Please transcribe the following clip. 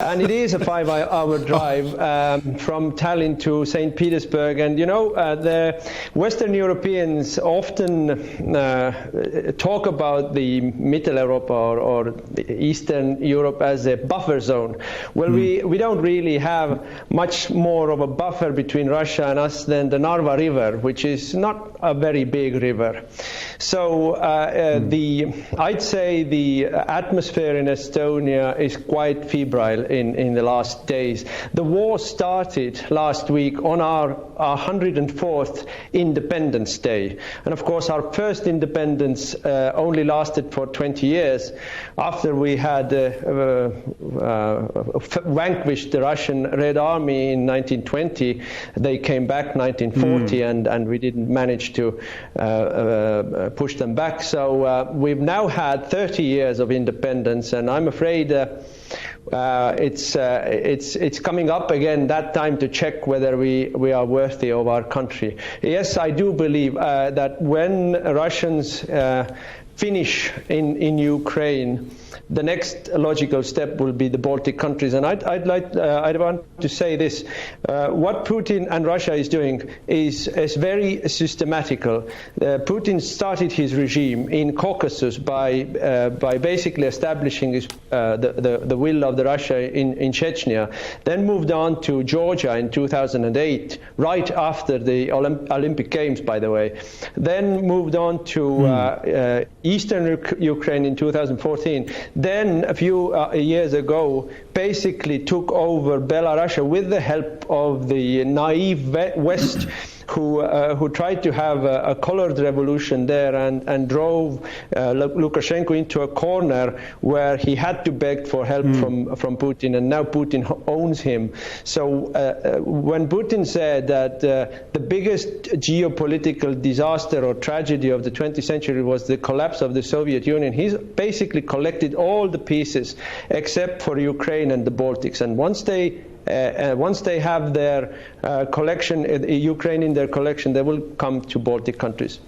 And it is a 5-hour drive from Tallinn to St. Petersburg. And, you know, the Western Europeans often talk about the Mitteleuropa or Eastern Europe as a buffer zone. Well, we don't really have much more of a buffer between Russia and us than the Narva River, which is not a very big river. So I'd say the atmosphere in Estonia is quite febrile in the last days. The war started last week on our 104th Independence Day. And of course, our first independence only lasted for 20 years. After we had vanquished the Russian Red Army in 1920, they came back 1940, and we didn't manage to push them back. So we've now had 30 years of independence, and I'm afraid it's coming up again, that time to check whether we are worthy of our country. Yes, I do believe that when Russians finish in Ukraine, the next logical step will be the Baltic countries. And I'd want to say this: what Putin and Russia is doing is very systematical. Putin started his regime in Caucasus by basically establishing the will of the Russia in Chechnya, then moved on to Georgia in 2008, right after the Olympic Games, by the way, then moved on to eastern Ukraine in 2014. Then a few years ago, basically took over Belarus with the help of the naive West, who tried to have a colored revolution there and drove Lukashenko into a corner where he had to beg for help from Putin, and now Putin owns him. So when Putin said that the biggest geopolitical disaster or tragedy of the 20th century was the collapse of the Soviet Union, he's basically collected all the pieces except for Ukraine and the Baltics. And once they have their collection, Ukraine in their collection, they will come to Baltic countries.